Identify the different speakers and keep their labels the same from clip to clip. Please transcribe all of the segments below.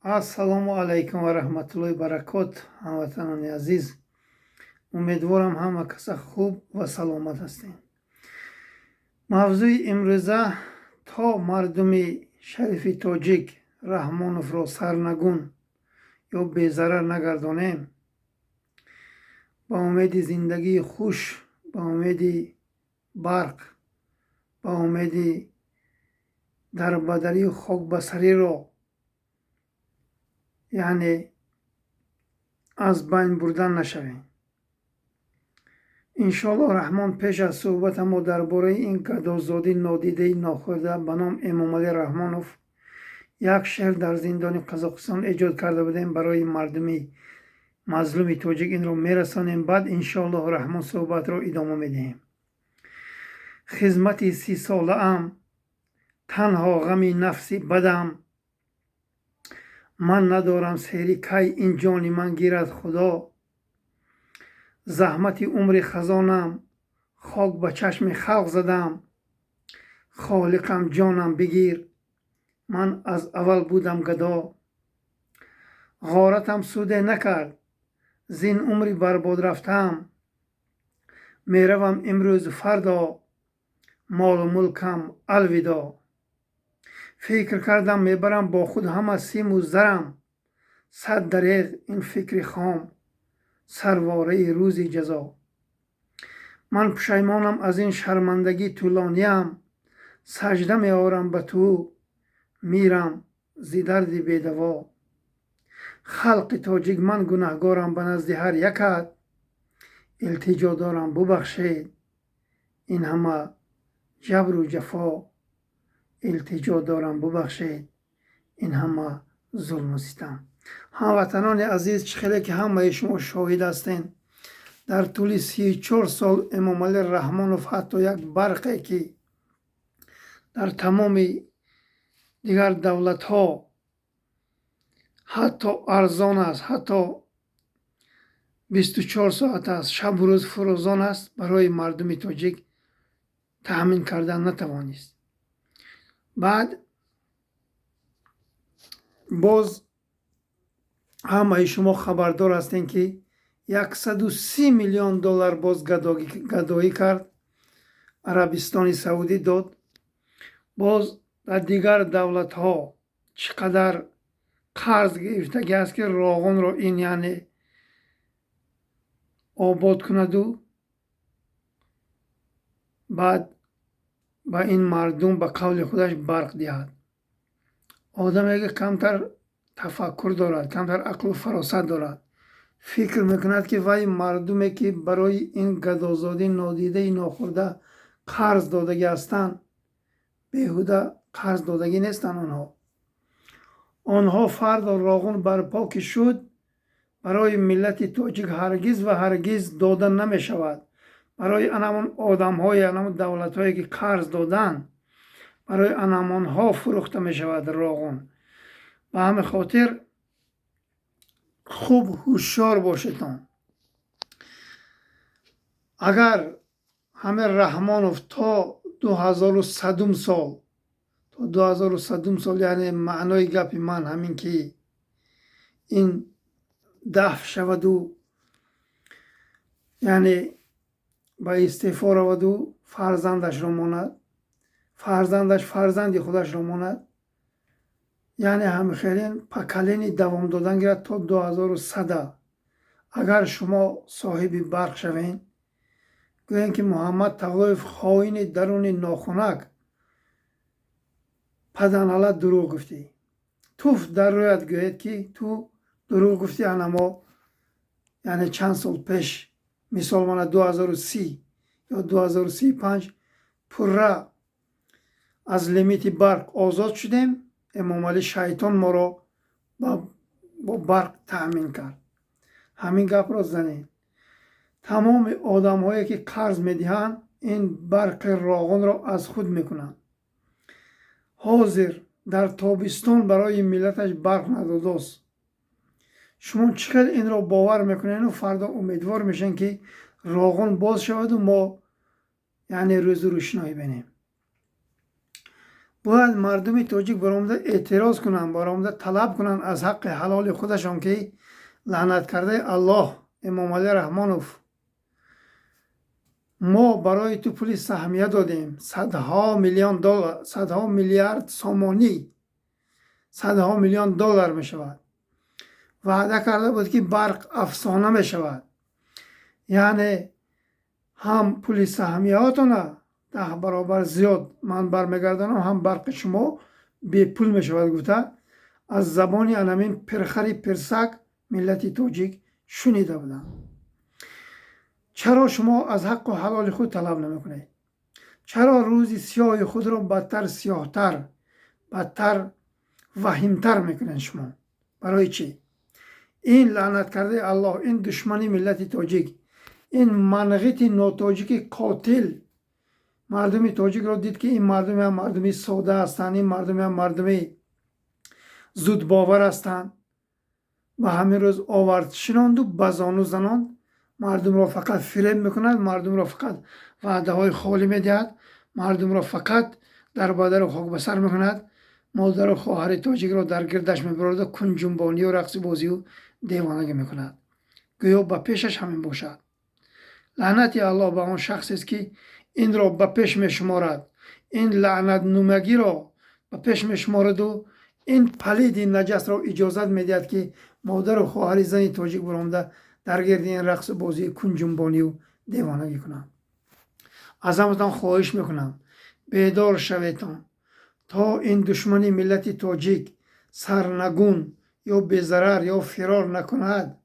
Speaker 1: ассалому алайкум ва раҳматуллоҳи баракот. ҳамватанони азиз, умедворам ҳама каса хуб ва саломат ҳастед. мавзӯи имрӯза то мардуми шарифи тоҷик раҳмоновро сарнагун ё безарар нагардонем, ба умеди зиндагии хуш, ба умеди барқ, ба умеди дарбадарию хокбасариро яъне аз байн бурдан нашавем. иншоаллоҳ раҳмон, пеш аз суҳбатамо дар бораи ин гадозоди нодидаи нохӯрда ба ном Эмомалӣ Раҳмонов як шеър дар зиндони Қазоқистон эҷод карда будем. Барои мардуми мазлуми тоҷик инро мерасонем, баъд иншоаллоҳ раҳмон суҳбатро идома медиҳем. хизмати 30 солаам, танҳо ғами нафси бадам, ман надорам сери кай ин ҷони ман гирад худо. заҳмати умри хазонам, хок ба чашми халқ задам, холиқам ҷонам бигир, ман аз аввал будам гадо. ғоратам суде накард, зин умри барбод рафтаам, меравам имрӯзу фардо, молу мулкам алвидо. фикр кардам мебарам бо худ ҳама симу зарам, 100 дареғ ин фикри хом, сарвораи рӯзи ҷазо. ман пушаймонам аз ин шармандагӣ тӯлониям, саҷда меорам ба ту, мирам зи дарди бедаво. халқи тоҷик, ман гунаҳгорам ба назди ҳар якат, илтиҷо дорам бубахшед ин ҳама ҷабру ҷафо. илтиҷо дорам бубахшед ин ҳама зулму ситам. ҳамватанони азиз, чӣ хеле ки ҳамаи шумо шоҳид ҳастед, дар тӯли 34 сол Эмомалӣ Раҳмонов ҳатто як барқе ки дар тамоми дигар давлатҳо ҳатто арзон аст, ҳатто 24 соат аст, шабу рӯз фурӯзон аст, барои мардуми тоҷик таъмин кардан натавонист. баъд боз ҳамаи шумо хабардор ҳастед ки 130 миллион доллар боз гадоӣ кард, Арабистони Саудӣ дод. боз дар дигар давлатҳо чӣ қадар қарз гирифтагӣ аст ки роғонро ин яъне обод кунаду баъд ба ин мардум ба қавли худаш барқ диҳад. одаме ки камтар тафаккур дорад, камтар ақлу фаросат дорад, фикр мекунад ки вай мардуме ки барои ин гадозоди нодидаи нохӯрда қарз додагӣ ҳастанд, беҳуда қарз додагӣ нестанд. онҳо фардо роғун барпо ки шуд, барои миллати тоҷик ҳаргиз ва ҳаргиз дода намешавад. барои анамон одамҳои анамон давлатҳое ки қарз доданд, барои анамонҳо фурӯхта мешавад роғун. ба ҳамин хотир хуб ҳушёр бошедон. агар ҳамин Раҳмонов то 2100 сол, то 2100 сол, яъне маънои гапи ман ҳамин ки ин дафъ шаваду яъне ба истеъфо раваду фарзандашро монад, фарзандаш фарзанди худашро монад, яъне ҳамихелин поколени давом додан гирад то 2100. агар шумо соҳиби барқ шавед, гӯем ки Муҳаммад Тавлоев хоини даруни нохунак паданала дурӯғ гуфтӣ. туф дар рӯят гӯед ки ту дурӯғ гуфтӣ. анамо яъне чанд сол пеш, мисол мана 2030 ё 2035 пурра аз лимити барқ озод шудем. эмомалӣ шайтон моро бо барқ таъмин кард. ҳамин гапро занед. тамоми одамҳое ки қарз медиҳанд, ин барқи роғунро аз худ мекунанд. ҳозир дар тобистон барои миллаташ барқ надодост. шумо чӣ хел инро бовар мекунеду фардо умедвор мешавед ки роғун боз шаваду мо яъне рӯзу рӯшноӣ бинем. باید مردم تاجیک برآمده اعتراض کنند، برآمده طلب کنند از حق حلال خودشان که لعنت کرده الله امام علی رحمانوف ما برای تو پول سهمیه دادیم، صدها میلیون دلار، صدها میلیارد سومانی، صدها میلیون دلار می شود. وعده کرده بود که برق افسانه می شود، یعنی هم پول سهمیهاتون 10 برابر زیاد من برمیگردانم، هم برق شما بی پول می شود گفته از زبانی انمین پرخری پرسک ملت تاجیک شنیده بودم. چرا شما از حق و حلال خود طلب نمی کنید؟ چرا روزی سیاه خود را بدتر سیاهتر، بدتر وحیمتر میکنین شما؟ برای چی؟ این لعنت کرده الله، این دشمنی ملت تاجیک، این منغیت ناتاجیک قاتل مردم تاجیک را دید که این مردم هم مردمی ساده هستند، این مردم هم مردمی زود باور هستند و همین روز آورد شناند و بزانو زناند، مردم را فقط فریب میکنند، مردم را فقط وعده های خالی میدهد، مردم را فقط در بدر و خاک بسر میکند، مادر و خواهر تاجیک را در گردش میبرد و کنجنبانی و رقص بازی و دیوانگی میکند، گویا به پیشش همین باشد. لعنت الله به آن شخصی است که این را به پیش میشمارد، این لعنت نمگی را به پیش میشمارد و این پلید نجس را اجازت میدهد که مادر و خواهر زن تاجیک برآمده در گرد این رقص بازی کنجنبانی و دیوانگی کنند. از همتان خواهش میکنم بیدار شویتان تا این دشمنی ملت تاجیک سرنگون یا بی‌ضرر یا فرار نکند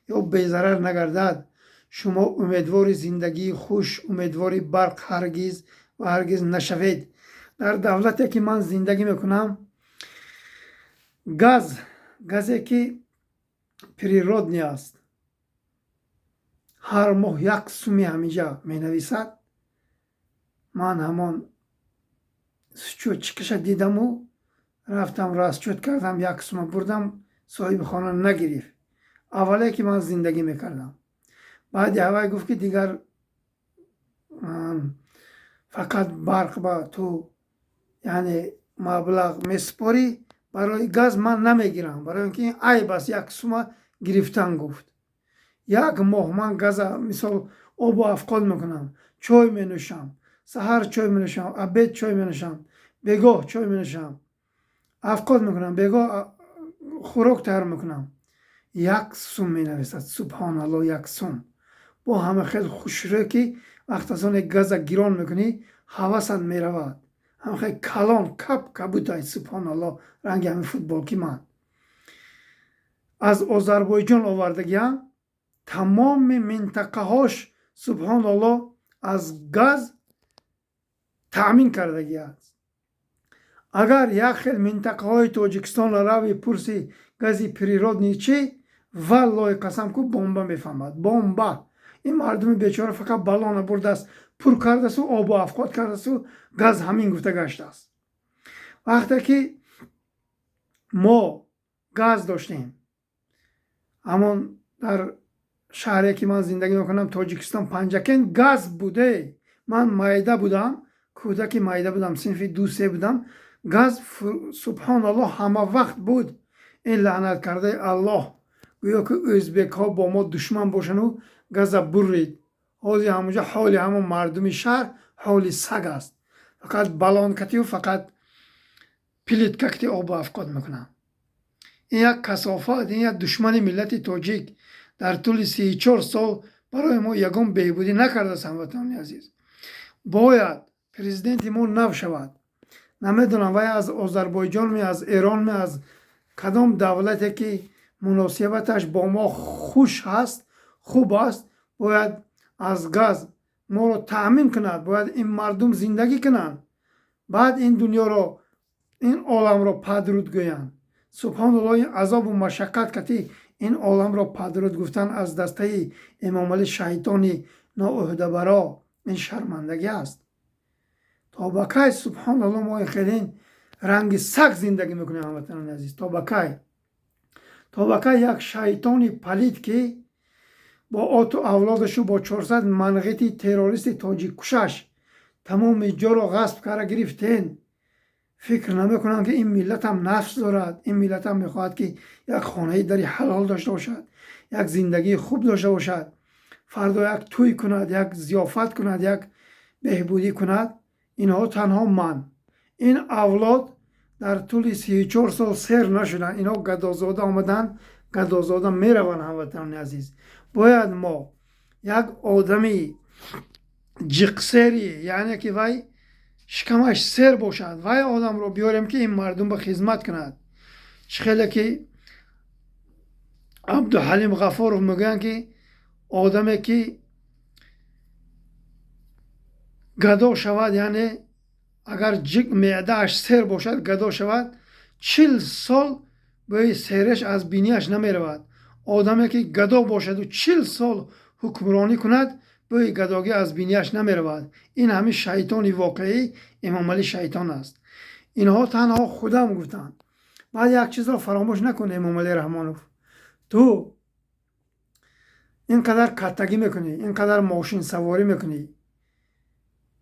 Speaker 1: یا بی‌ضرر نگردد. شما امیدوار زندگی خوش، امیدوار برق هرگز و هرگز نشوید. در دولتی که من زندگی میکنم گازی که پریرودنی است، هر ماه 1 سومی همینجا می نویسد. من همان چکش دیدم و رفتم راستچوت کردم، 1 سوم بردم، صاحب خانه نگرفت. اولی که من زندگی میکردم، بعد هوای گفت که دیگر فقط برق با تو یعنی مبلغ مسپاری، برای گاز من نمیگیرم، برای اینکه این عیب است 1 سوم گرفتن گفت. 1 ماه من گاز مثال آب و افقاد میکنم، چای می نوشم، سحر چای می نوشم، عبید چای می نوشم، بگاه چای می نوشم، افقاد میکنم، بگاه خوراک تیار میکنم، 1 سوم می نویسد. سبحان الله، 1 سوم. با همه خیلی خوشروی که وقت از آن گاز گیران میکنی حواست میرود، همه خیلی کلان کبوتای سبحان الله. رنگ همین فوتبال که من از آذربایجان آوردگیم، تمام منطقه هاش سبحان الله از گاز تأمین کردگی است. اگر یک خیلی منطقه های تاجیکستان روی پرسی گازی پریرودنی چی، والله قسم کو بمب میفهمد، بمب. این مردم بیچاره فقط بالون برده است، پر کرده است و آب و افقاد کرده است و گاز همین گفته گشته است. وقتی که ما گاز داشتیم، همون در شهری که من زندگی میکنم تاجیکستان پنجکن گاز بوده. من مایده بودم، کودک مایده بودم، صنف 2-3 بودم. گاز سبحان الله همه وقت بود. این لعنت کرده الله گویا که ازبک ها با ما دشمن باشن و گاز برید. حالی همونجا حالی همون مردم شهر حالی سگ است، فقط بالون کتی و فقط پلیت کتی آب و افقاد میکنم. این یک کثافت، این یک دشمن ملت تاجیک در طول 34 سال برای ما یگان بهبودی نکرده. هموطنان عزیز، باید پرزیدنت ما نو شود. نمیدونم وای از آذربایجان می، از ایران می، از کدام دولتی که مناسبتش با ما خوش هست، خوب است، باید از گاز ما رو تأمین کند، باید این مردم زندگی کنند، بعد این دنیا رو، این عالم رو پدرود گویند. سبحان الله، این عذاب و مشقت کتی این عالم را پدرود گفتن از دسته امام علی شیطانی ناعهده برا، این شرمندگی است. تا بکی سبحان الله ما خیلی رنگ سگ زندگی میکنیم هموطنان عزیز. تا بکی یک شیطانی پلید که با آت و اولادش و با 400 منغیت تروریست تاجیک کشش تمام جا را غصب کرده گرفتین، فکر نمیکنند که این ملت هم نفس دارد، این ملت هم میخواهد که یک خانه در حلال داشته باشد، یک زندگی خوب داشته باشد، فردا یک توی کند، یک ضیافت کند، یک بهبودی کند. اینها تنها من، این اولاد در طول 34 سال سیر نشدن، اینها گدازاده آمدن، گدازاده میروند. هموطنان عزیز، باید ما یک آدمی جقسری، یعنی که وای شکمش سر باشد، وای آدم رو بیاریم که این مردم به خدمت کند. خیلی که عبدالحلیم غفارov میگن که آدمی که گدا شود، یعنی اگر معدهش سر باشد گدا شود، 40 سال به سرش از بینیش نمی رود. آدمی که گدا باشد و 40 سال حکمرانی کند، به گداگی از بینیش نمی رود. این همین شیطان واقعی امام علی شیطان است. اینها تنها خودم گفتند. بعد یک چیز را فراموش نکنه امام علی رحمانوف، تو اینقدر کتگی میکنی، اینقدر ماشین سواری میکنی،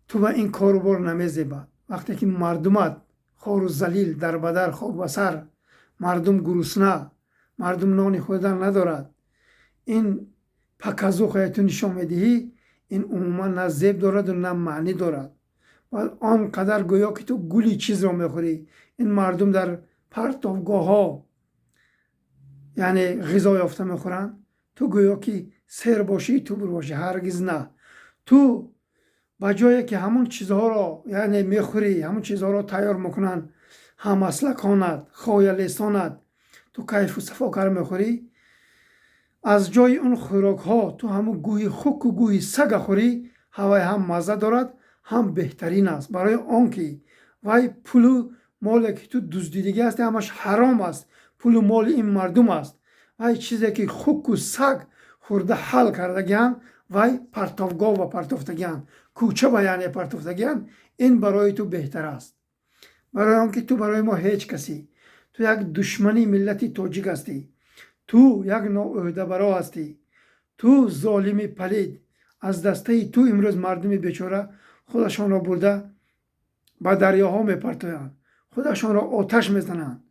Speaker 1: تو به این کاروبار نمیزیبد. وقتی که مردمت خار و ذلیل، در بدر، خاک بسر، مردم گرسنه، مردم نان خوردن ندارد، این پکزو خواهیتو نشان میدهی، این عموما نه زیب دارد و نه معنی دارد. و آنقدر گویا که تو گولی چیز را میخوری. این مردم در پرتابگاه ها یعنی غذا یافته میخورن، تو گویا که سیر باشی تو برو باشی. هرگز نه. تو با جایی که همون چیزها را یعنی میخوری، همون چیزها را تیار میکنن، هم مسلکانت، خایلستانت، تو کیف و صفاکر میخوری. از جای اون خوراک ها تو همون گوی خوک و گوی سگ خوری، هوای هم مزه دارد، هم بهترین است. برای آنکه وای پول مال که تو دزدیدگی است، همش حرام است، پول مال این مردم است. وای چیزی که خوک و سگ خورده حل کرده گیان، وای پرتافگاه و پرتافتگیان، کوچه با یعنی پرتافتگیان، این برای تو بهتر است. برای آنکه تو برای ما هیچ کسی، تو یک دشمنی ملتی تاجیک هستی، تو یک ناعهده برا هستی، تو ظالمی پلید. از دسته تو امروز مردم بیچاره خودشان را برده با دریاها میپرتویند، خودشان را آتش میزنند.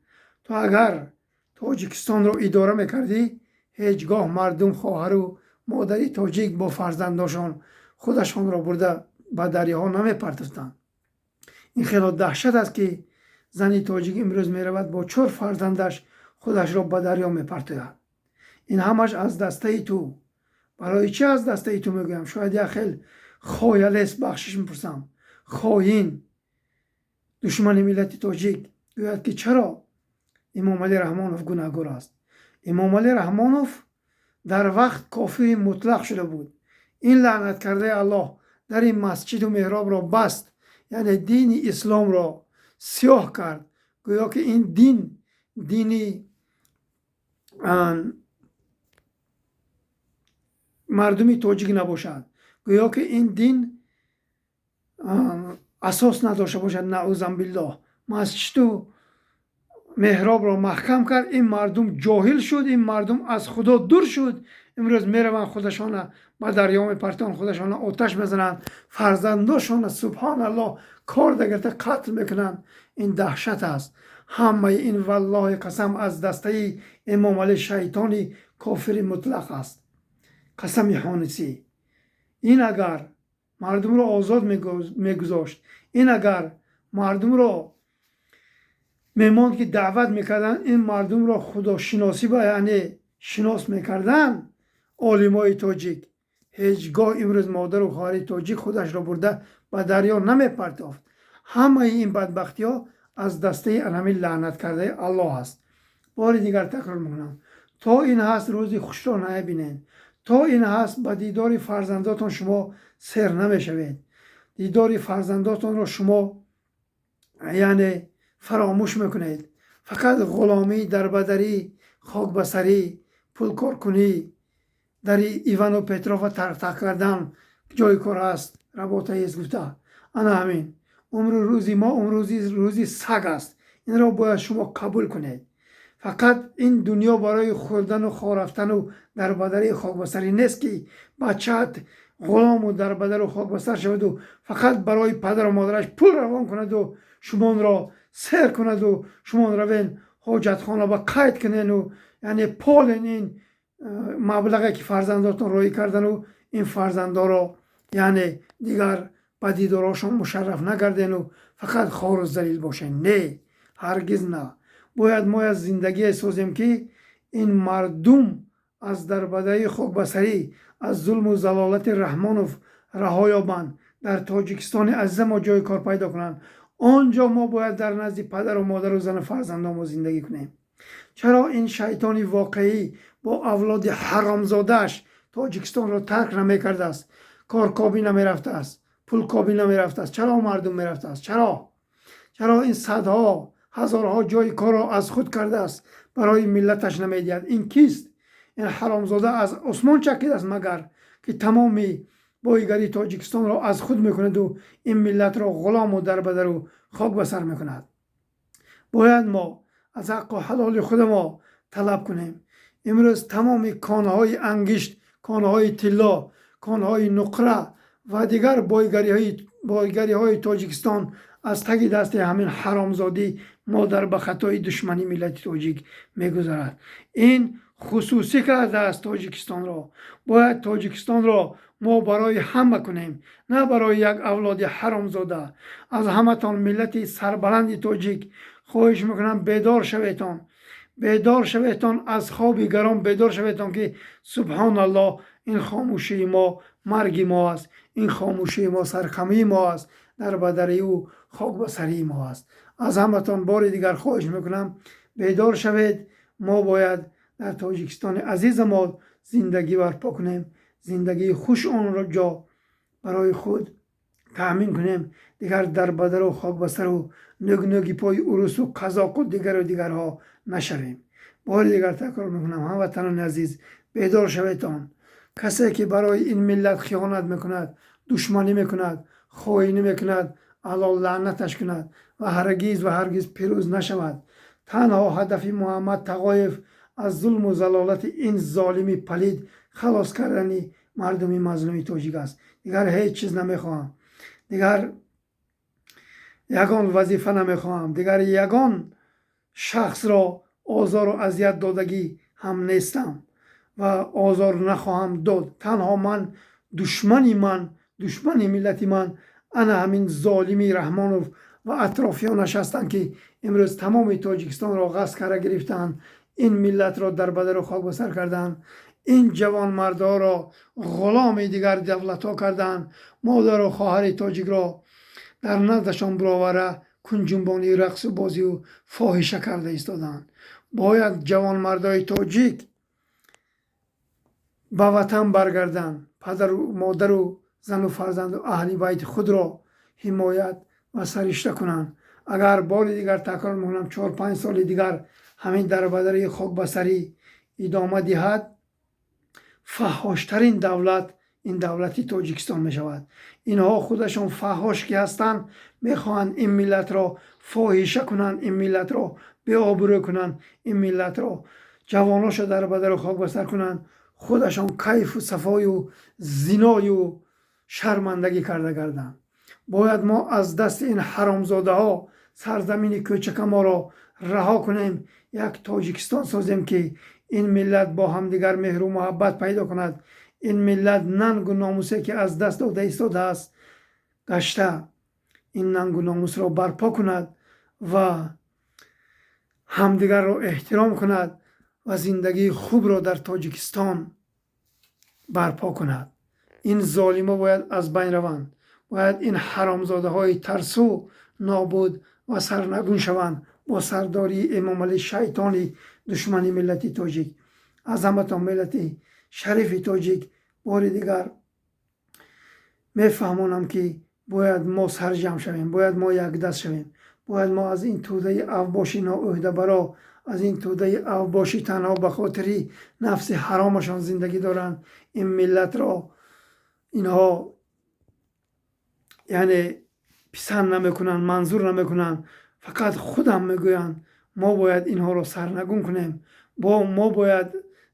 Speaker 1: تو اگر تاجیکستان را اداره میکردی، هیچگاه مردم خواهر و مادری تاجیک با فرزنداشان خودشان را برده با دریاها نمیپرتوستند. این خیلی دهشت است که زنی تاجیک امروز میرود با 4 فرزندش خودش را به دریا میپرتوید. این همش از دسته تو. برای چه از دسته تو میگویم؟ شاید یک خیلی خایلیست بخشش میپرسم، خاین، دشمن ملت تاجیک گوید که چرا امام علی رحمانوف گناهگار است. امام علی رحمانوف در وقت کافر مطلق شده بود. این لعنت کرده الله در این مسجد و محراب را بست، یعنی دین اسلام را سیاه کرد. گویا که این دینی مردمی تاجیک نباشد، گویا که این دین اساس نداشته باشد. نعوذ بالله. مسجد و محراب را محکم کرد. این مردم جاهل شد، این مردم از خدا دور شد. امروز میروند خودشان با دریا میپرتند، خودشان آتش میزنند، فرزنداشان سبحان الله کار دگرته قتل میکنند. این دهشت است. همه این والله قسم از دسته امام علی شیطانی کافر مطلق است. قسم حانسی. این اگر مردم را آزاد میگذاشت، این اگر مردم را میماند که دعوت میکردن، این مردم را خدا شناسی با یعنی شناس میکردن، عالمای تاجیک، هیچگاه امروز مادر و خواهر تاجیک خودش را برده به دریا نمیپرتافت. همه این بدبختی ها از دسته همین لعنت کرده الله است. بار دیگر تکرار میکنم، تا این هست روزی خوش را نبینید، تا این هست به دیدار فرزنداتان شما سیر نمیشوید. دیدار فرزنداتان را شما یعنی فراموش میکنید. فقط غلامی، دربدری، خاک بسری، پول کار کنی، در ایوان و پتروفا ترک کردن جای کار است. رباطه ایز گفته انا همین عمر روزی ما عمر روزی سگ است. این را باید شما قبول کنید. فقط این دنیا برای خوردن و خورفتن و دربدری خاک بسری نیست که بچه‌ت غلام و دربدر و خاک بسر شود و فقط برای پدر و مادرش پول روان کند و شما را سر کند و شما روین حاجت خانه با قید کنین و یعنی پالین این مبلغی که فرزنداتون روی کردن و این فرزندا رو یعنی دیگر به دیدارشون مشرف نگردین و فقط خوار و ذلیل باشین. نه، هرگز نه. باید ما از زندگی سازیم که این مردم از دربدری خاکبسری از ظلم و ضلالت رحمانوف رها یابند، در تاجیکستان عزیز ما جای کار پیدا کنند. آنجا ما باید در نزد پدر و مادر و زن فرزندان ما زندگی کنیم. چرا این شیطان واقعی با اولاد حرامزادش تاجیکستان را ترک نمیکرده است؟ کارکابی نمیرفته است، پول کابی نمیرفته است. چرا مردم میرفته است؟ چرا این صدها هزارها جای کار را از خود کرده است برای ملتش نمیدهد؟ این کیست؟ این حرامزاده از عثمان چکیده است مگر که تمامی بایگری تاجیکستان را از خود میکند و این ملت را غلام و دربدر و خاک بسر میکند. باید ما از حق و حلال خود ما طلب کنیم. امروز تمامی کانه های انگشت، کانه های طلا، کانه های نقره و دیگر بایگری های تاجیکستان از تگ دست همین حرامزادی مادر به خطای دشمنی ملت تاجیک میگذارد. این خصوصی کرده است تاجیکستان را. باید تاجیکستان را ما برای همه کنیم، نه برای یک اولاد حرامزاده. از همتان ملت سربلند تاجیک خواهش میکنم بیدار شویتان از خواب گرام بیدار شویتان که سبحان الله این خاموشی ما مرگ ما است، این خاموشی ما سرخمی ما است، در بدری او خاک بسری ما است. از همتان بار دیگر خواهش میکنم بیدار شوید. ما باید در تاجیکستان عزیز ما زندگی برپا کنیم، زندگی خوش آن را جا برای خود تأمین کنیم. دیگر در بدر و خاک بسر و نگی پای عروس و قزاق و دیگرها نشویم. بار دیگر تکرار میکنم هموطنان عزیز بیدار شویتان. کسی که برای این ملت خیانت میکند، دشمنی میکند، خائنی میکند، الله لعنتش کند و هرگز پیروز نشود. تنها هدف محمد تقایف از ظلم و ضلالت این ظالمی پلید خلاص کردن مردم مظلوم تاجیک است. دیگر هیچ چیز نمیخواهم، دیگر یگان وظیفه نمیخواهم، دیگر یگان شخص را آزار و اذیت دادگی هم نیستم و آزار نخواهم داد. تنها من دشمن ملت من انا همین ظالمی رحمانوف و اطرافیانش هستند که امروز تمام تاجیکستان را غصب کرده گرفتند، این ملت را در بدر و خاک بسر کردند، این جوان مردها را غلام دیگر دولت ها کردند، مادر و خواهر تاجیک را در نزدشان برآوره کنجنبانی، رقص و بازی و فاحشه کرده ایستادند. باید جوان مردای تاجیک به وطن برگردند، پدر و مادر و زن و فرزند و اهل بیت خود را حمایت و سرشته کنند. اگر بار دیگر تکرار میکنم 4-5 سال دیگر همین در بدر خاک بسری ادامه دهد، فحاشترین دولت این دولتی تاجیکستان می شود. اینها خودشون فحاش که هستند میخواهند این ملت را فاحشه کنند، این ملت را بی آبرو کنند، این ملت را جواناش در بدر و خاک بسر کنند، خودشان کیف و صفای و زنای و شرمندگی کرده گردند. باید ما از دست این حرامزاده ها سرزمین کوچک ما را رها کنیم، یک تاجیکستان سازیم که این ملت با هم دیگر مهر و محبت پیدا کند. این ملت ننگ و ناموسی که از دست داده ایستاده است گشته، این ننگ و ناموس را برپا کند و همدیگر را احترام کند و زندگی خوب را در تاجیکستان برپا کند. این ظالما باید از بین روند، باید این حرامزاده های ترسو نابود و سرنگون شوند با سرداری امام علی شیطانی دشمنی ملت تاجیک. از همتان ملت شریف تاجیک بار دیگر میفهمانم که باید ما سرجم شویم، باید ما یک دست شویم، باید ما از این توده اوباشی ناعهده برا، از این توده اوباشی تنها به خاطری نفس حرامشان زندگی دارند این ملت را اینها یعنی پسند نمیکنن، منظور نمیکنن، فقط خودم میگویند. ما باید اینها را سرنگون کنیم. ما باید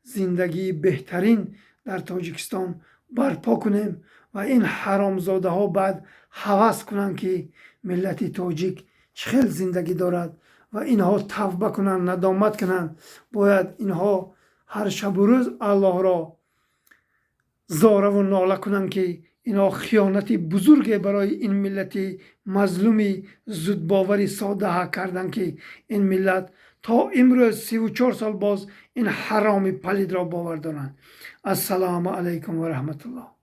Speaker 1: زندگی بهترین در تاجیکستان برپا کنیم و این حرامزاده ها بعد هوس کنن که ملت تاجیک چه خیل زندگی دارد و اینها توبه کنند، ندامت کنند. باید اینها هر شب و روز الله را زاره و ناله کنند که اینها خیانتی بزرگ برای این ملت مظلومی زودباوری ساده کردند که این ملت تا امروز 34 سال باز این حرام پلید را باور دارند. السلام علیکم و رحمت الله.